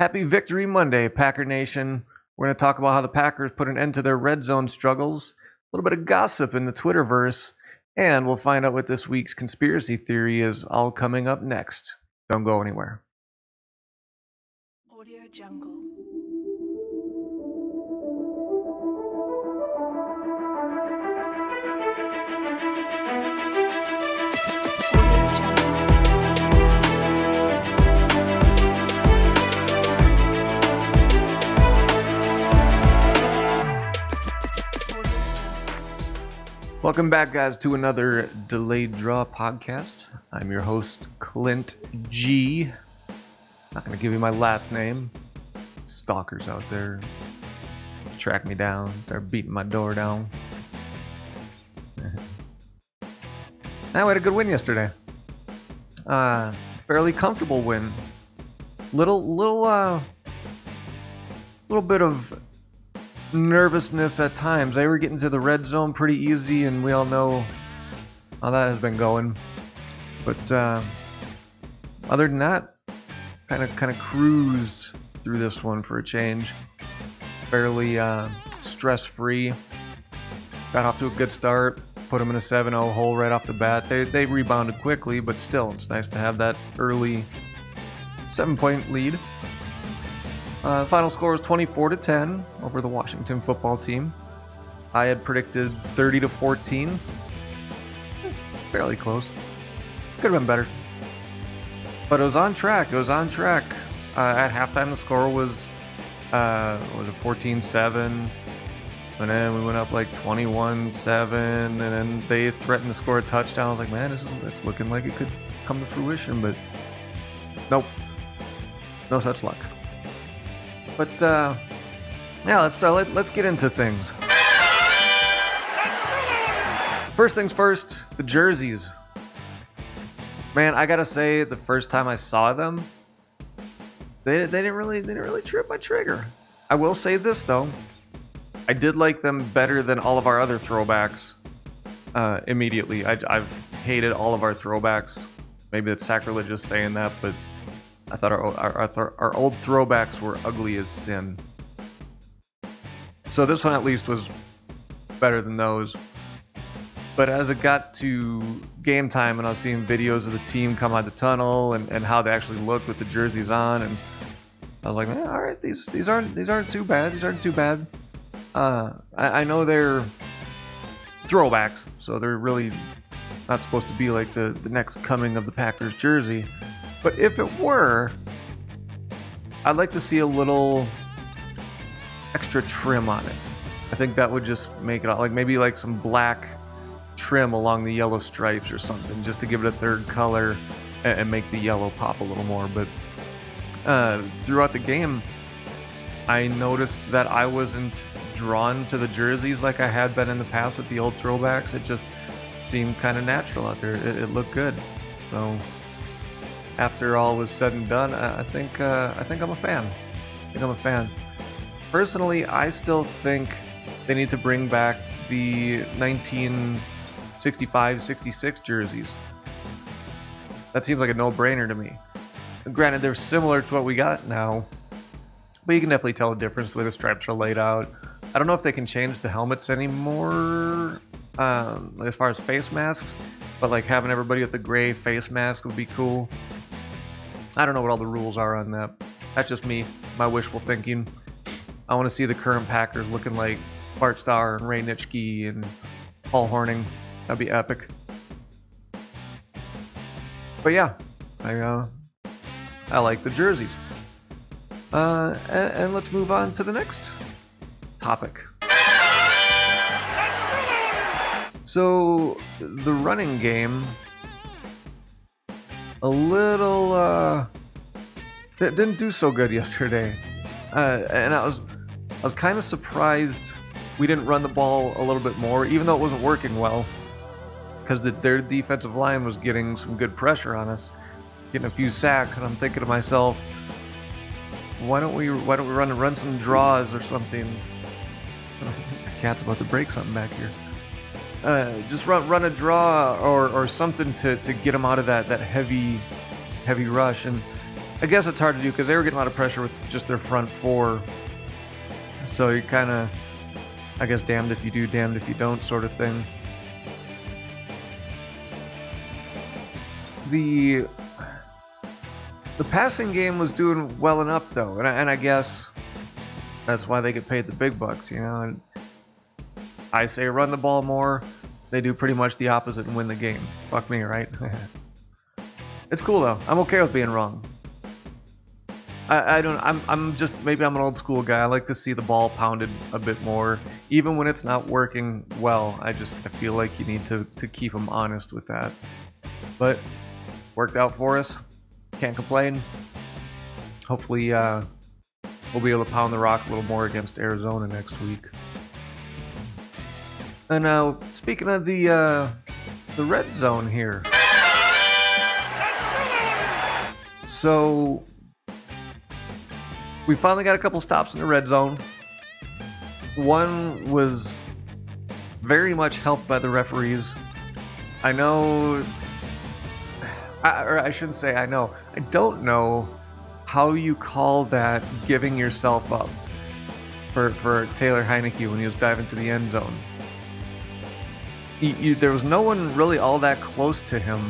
Happy Victory Monday, Packer Nation. We're going to talk about how the Packers put an end to their red zone struggles, a little bit of gossip in the Twitterverse, and we'll find out what this week's conspiracy theory is, all coming up next. Don't go anywhere. Audio Jungle. Welcome back, guys, to another Delayed Draw podcast. I'm your host, Clint G. Not going to give you my last name. Stalkers out there track me down, start beating my door down. Now, we had a good win yesterday. Fairly comfortable win. Little bit of nervousness at times. They were getting to the red zone pretty easy, and we all know how that has been going. But other than that, kind of cruised through this one for a change. Fairly stress-free. Got off to a good start. Put them in a 7-0 hole right off the bat. They rebounded quickly, but still, it's nice to have that early 7-point lead. The final score was 24-10 over the Washington football team. I had predicted 30-14. Fairly close. Could have been better. But it was on track. At halftime, the score was it 14-7. And then we went up like 21-7. And then they threatened to score a touchdown. I was like, man, it's looking like it could come to fruition. But nope. No such luck. But yeah, let's get into things. First things first, the jerseys. Man, I gotta say, the first time I saw them, they didn't really trip my trigger. I will say this though, I did like them better than all of our other throwbacks. Immediately, I've hated all of our throwbacks. Maybe it's sacrilegious saying that, but I thought our old throwbacks were ugly as sin. So this one at least was better than those. But as it got to game time and I was seeing videos of the team come out the tunnel and how they actually looked with the jerseys on, and I was like, man, all right, these aren't too bad. These aren't too bad. I know they're throwbacks, so they're really not supposed to be like the next coming of the Packers jersey. But if it were, I'd like to see a little extra trim on it. I think that would just make it like maybe like some black trim along the yellow stripes or something, just to give it a third color and make the yellow pop a little more. But throughout the game, I noticed that I wasn't drawn to the jerseys like I had been in the past with the old throwbacks. It just seemed kind of natural out there. It looked good. So after all was said and done, I think I'm a fan. Personally, I still think they need to bring back the 1965-66 jerseys. That seems like a no-brainer to me. Granted, they're similar to what we got now, but you can definitely tell the difference the way the stripes are laid out. I don't know if they can change the helmets anymore as far as face masks, but like having everybody with the gray face mask would be cool. I don't know what all the rules are on that. That's just me, my wishful thinking. I want to see the current Packers looking like Bart Starr and Ray Nitschke and Paul Hornung. That'd be epic. But yeah, I like the jerseys. And let's move on to the next topic. So the running game, a little it didn't do so good yesterday, and I was kind of surprised we didn't run the ball a little bit more, even though it wasn't working well, because their defensive line was getting some good pressure on us, getting a few sacks, and I'm thinking to myself, why don't we run some draws or something? The cat's about to break something back here. Just run a draw or something to get them out of that heavy rush. And I guess it's hard to do because they were getting a lot of pressure with just their front four. So you kind of, I guess, damned if you do, damned if you don't sort of thing. The passing game was doing well enough, though, and I guess that's why they get paid the big bucks, you know. And I say run the ball more, they do pretty much the opposite and win the game. Fuck me, right? It's cool though. I'm okay with being wrong. I'm just, maybe I'm an old school guy. I like to see the ball pounded a bit more, even when it's not working well. I feel like you need to keep them honest with that. But worked out for us. Can't complain. Hopefully, we'll be able to pound the rock a little more against Arizona next week. And now, speaking of the red zone here. So, we finally got a couple stops in the red zone. One was very much helped by the referees. I know, or I shouldn't say I know. I don't know how you call that giving yourself up for Taylor Heineke when he was diving to the end zone. There was no one really all that close to him.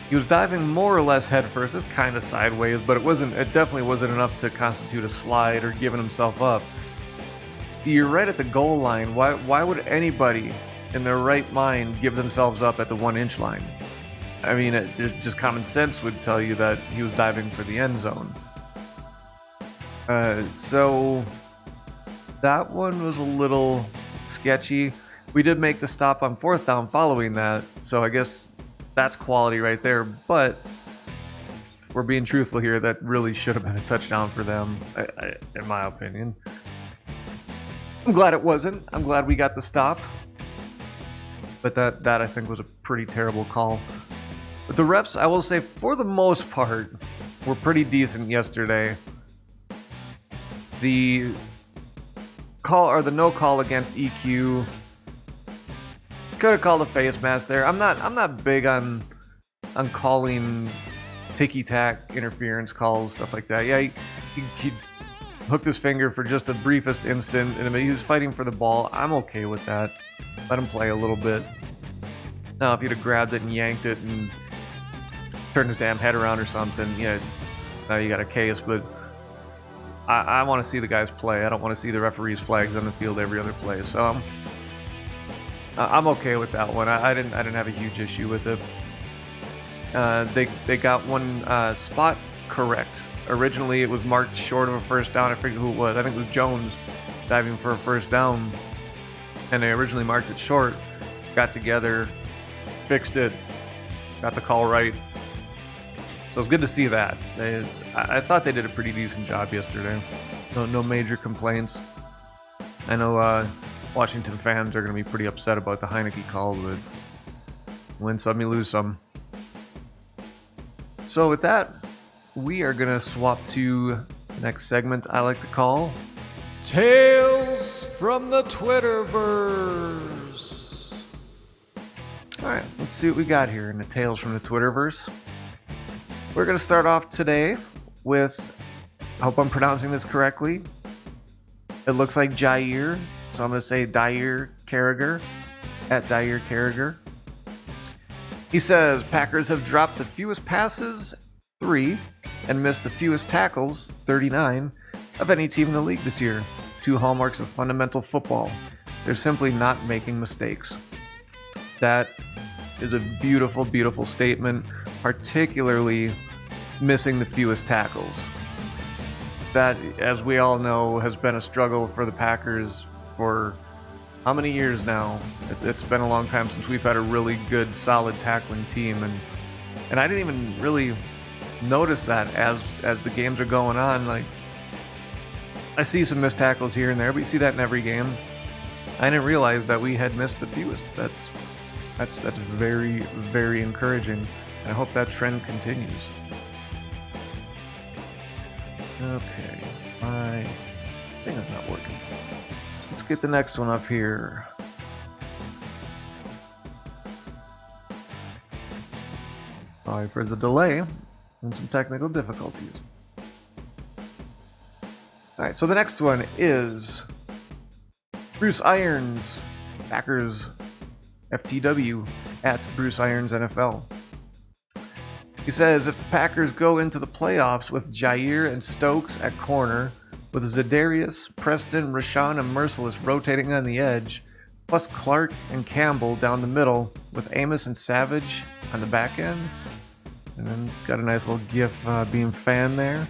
He was diving more or less headfirst. It's kind of sideways, but it definitely wasn't enough to constitute a slide or giving himself up. You're right at the goal line. Why would anybody in their right mind give themselves up at the 1-inch line? I mean, just common sense would tell you that he was diving for the end zone. So that one was a little sketchy. We did make the stop on 4th down following that, so I guess that's quality right there. But if we're being truthful here, that really should have been a touchdown for them, in my opinion. I'm glad it wasn't. I'm glad we got the stop. But that I think was a pretty terrible call. But the refs, I will say, for the most part, were pretty decent yesterday. The call, or the no call against EQ, could have called a face mask there. I'm not big on calling ticky-tack interference calls, stuff like that. Yeah, he hooked his finger for just the briefest instant, and he was fighting for the ball. I'm okay with that. Let him play a little bit. Now, if he'd have grabbed it and yanked it and turned his damn head around or something, yeah, now you got a case. But I want to see the guys play. I don't want to see the referees' flags on the field every other play. So I'm okay with that one. I didn't have a huge issue with it. They got one spot correct. Originally, it was marked short of a first down. I forget who it was. I think it was Jones diving for a first down, and they originally marked it short. Got together, fixed it, got the call right. So it's good to see that. I thought they did a pretty decent job yesterday. No major complaints. I know Washington fans are going to be pretty upset about the Heineke call, but win some, you lose some. So with that, we are going to swap to the next segment I like to call Tales from the Twitterverse. Alright, let's see what we got here in the Tales from the Twitterverse. We're going to start off today with, I hope I'm pronouncing this correctly, it looks like Jair, so I'm going to say Dair Carragher, at Dair Carragher. He says, Packers have dropped the fewest passes, 3, and missed the fewest tackles, 39, of any team in the league this year. 2 hallmarks of fundamental football. They're simply not making mistakes. That is a beautiful, beautiful statement, particularly missing the fewest tackles. That, as we all know, has been a struggle for the Packers for how many years now? It's been a long time since we've had a really good, solid tackling team, and I didn't even really notice that as the games are going on. Like, I see some missed tackles here and there, but you see that in every game. I didn't realize that we had missed the fewest. That's very, very encouraging, and I hope that trend continues. Okay, my thing is not working. Let's get the next one up here. Sorry for the delay. and some technical difficulties. Alright, so the next one is Bruce Irons, Packers FTW at Bruce Irons NFL. He says, if the Packers go into the playoffs with Jair and Stokes at corner, with Za'Darius, Preston, Rashawn, and Merciless rotating on the edge, plus Clark and Campbell down the middle, with Amos and Savage on the back end, and then got a nice little gif being fan there.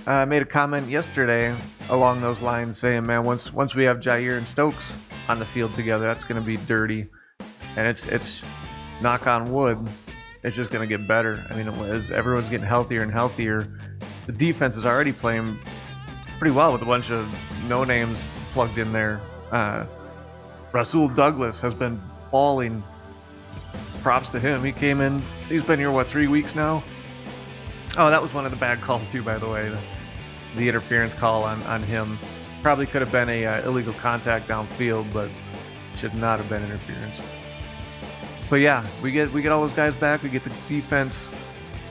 I made a comment yesterday along those lines saying, man, once we have Jair and Stokes on the field together, that's going to be dirty. And it's knock on wood, it's just going to get better. I mean, as everyone's getting healthier and healthier, the defense is already playing pretty well with a bunch of no-names plugged in there. Rasul Douglas has been balling. Props to him. He came in, he's been here, 3 weeks now? Oh, that was one of the bad calls too, by the way. The interference call on him. Probably could have been a illegal contact downfield, but should not have been interference. But yeah, we get all those guys back. We get the defense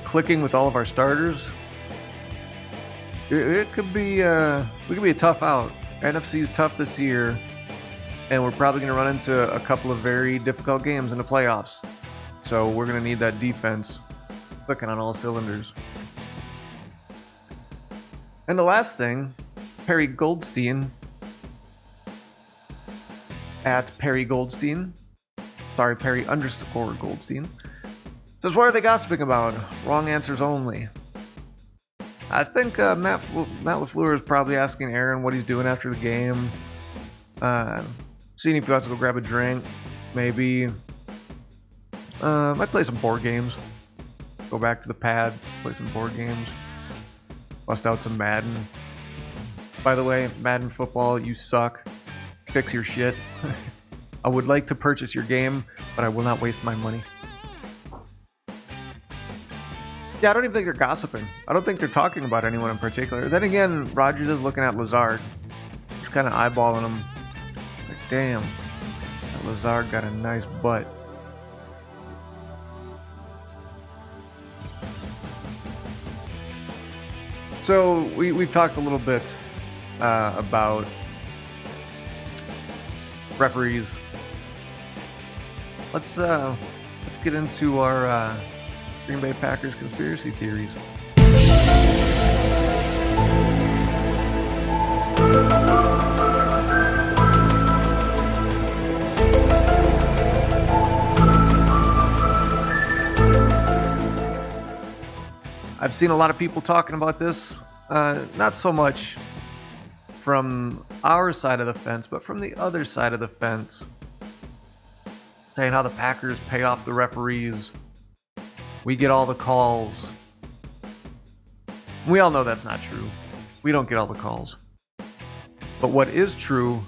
clicking with all of our starters. It could be we could be a tough out. NFC is tough this year, and we're probably going to run into a couple of very difficult games in the playoffs. So we're going to need that defense clicking on all cylinders. And the last thing, Perry Goldstein at Perry Goldstein. Sorry, Perry _ Goldstein. Says, what are they gossiping about? Wrong answers only. I think Matt LaFleur is probably asking Aaron what he's doing after the game. Seeing if he wants to go grab a drink. Maybe. Might play some board games. Go back to the pad, play some board games. Bust out some Madden. By the way, Madden football, you suck. Fix your shit. I would like to purchase your game, but I will not waste my money. Yeah, I don't even think they're gossiping. I don't think they're talking about anyone in particular. Then again, Rodgers is looking at Lazard. He's kind of eyeballing him. It's like, damn, that Lazard got a nice butt. So we talked a little bit about referees. Let's get into our Green Bay Packers conspiracy theories. I've seen a lot of people talking about this, not so much from our side of the fence, but from the other side of the fence, saying how the Packers pay off the referees. We get all the calls. We all know that's not true. We don't get all the calls. But what is true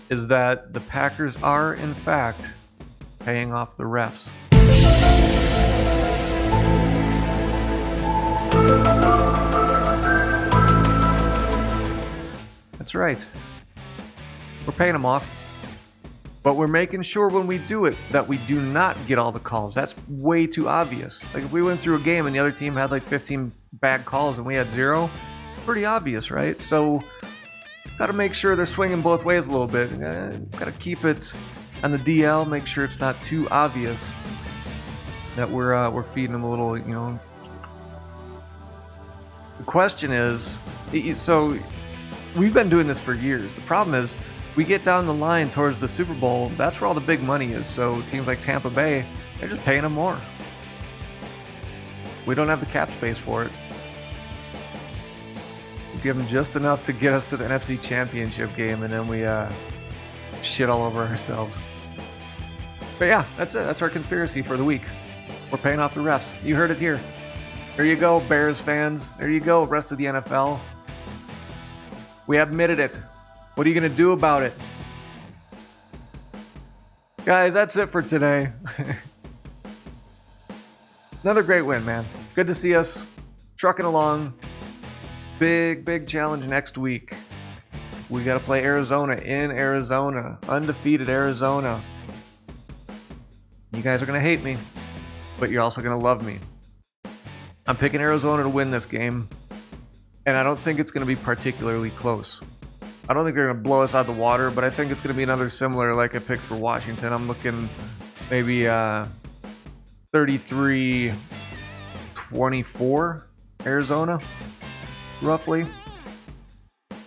is that the Packers are, in fact, paying off the refs. That's right. We're paying them off. But we're making sure when we do it that we do not get all the calls. That's way too obvious. Like if we went through a game and the other team had like 15 bad calls and we had 0, pretty obvious, right? So got to make sure they're swinging both ways a little bit. Got to keep it on the DL, make sure it's not too obvious that we're feeding them a little, you know. The question is, so we've been doing this for years. The problem is, we get down the line towards the Super Bowl, that's where all the big money is. So teams like Tampa Bay, they're just paying them more. We don't have the cap space for it. We give them just enough to get us to the NFC Championship game, and then we shit all over ourselves. But yeah, that's it. That's our conspiracy for the week. We're paying off the refs. You heard it here. There you go, Bears fans. There you go, rest of the NFL. We admitted it. What are you going to do about it? Guys, that's it for today. Another great win, man. Good to see us trucking along. Big challenge next week. We got to play Arizona in Arizona. Undefeated Arizona. You guys are going to hate me, but you're also going to love me. I'm picking Arizona to win this game, and I don't think it's going to be particularly close. I don't think they're going to blow us out of the water, but I think it's going to be another similar like I picked for Washington. I'm looking maybe 33-24 Arizona, roughly.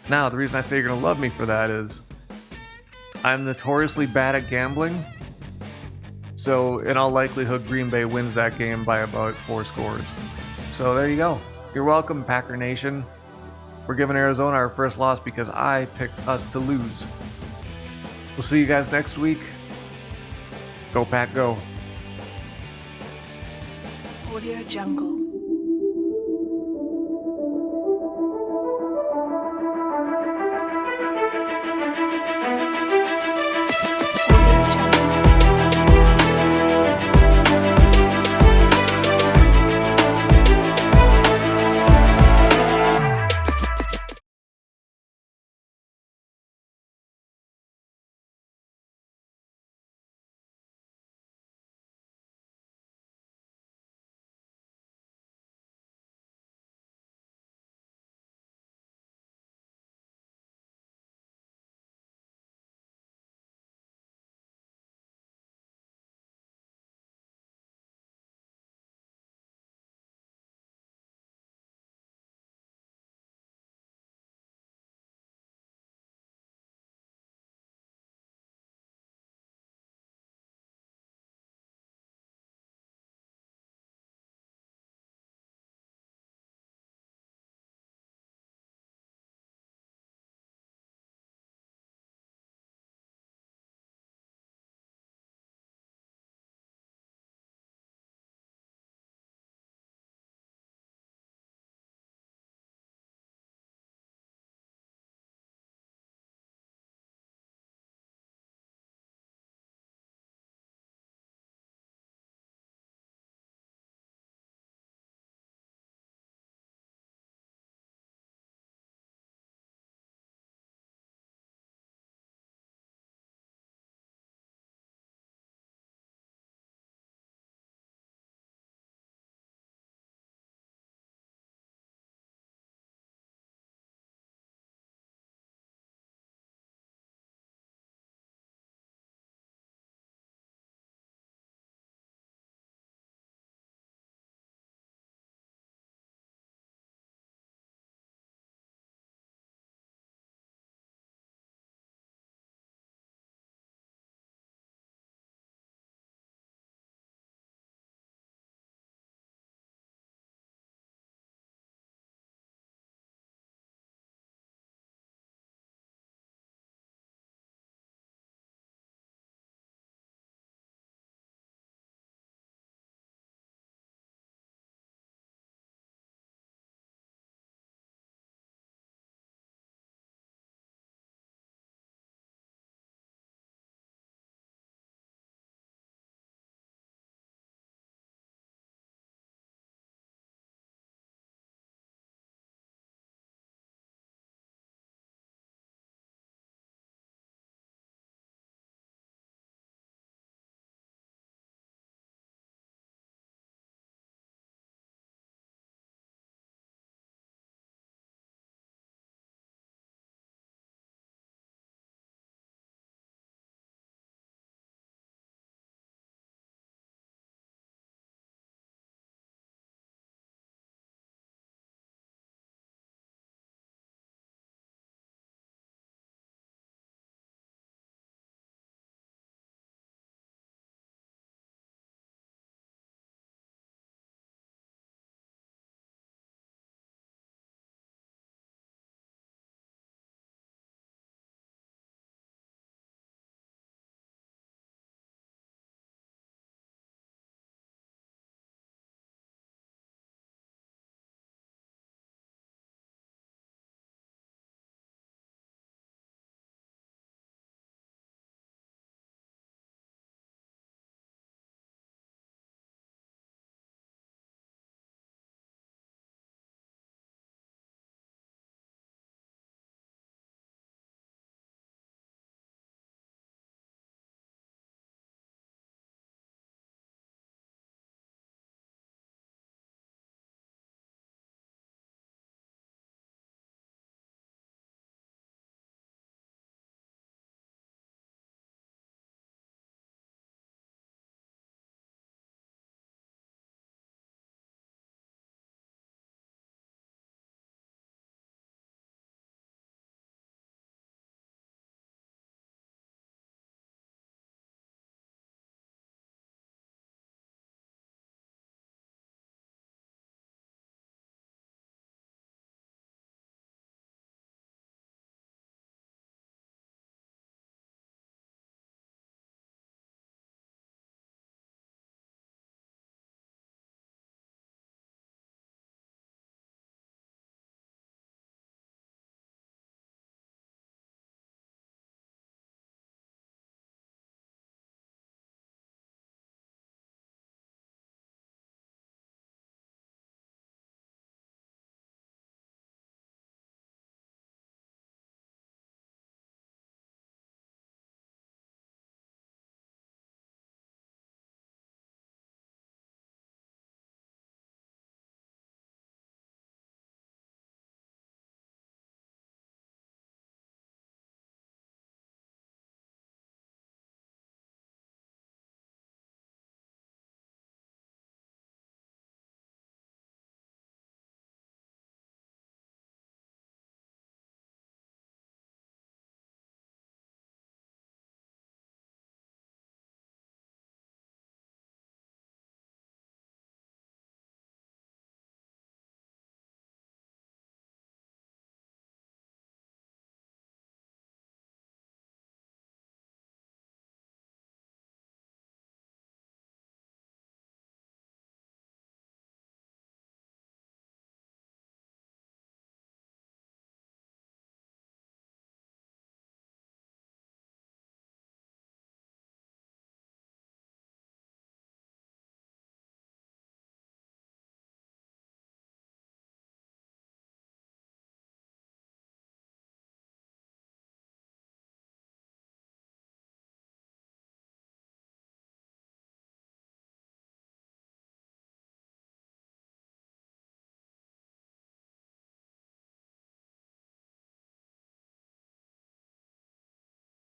Now, the reason I say you're going to love me for that is I'm notoriously bad at gambling. So, in all likelihood, Green Bay wins that game by about 4 scores. So, there you go. You're welcome, Packer Nation. We're giving Arizona our first loss because I picked us to lose. We'll see you guys next week. Go Pack, go. Audio Jungle.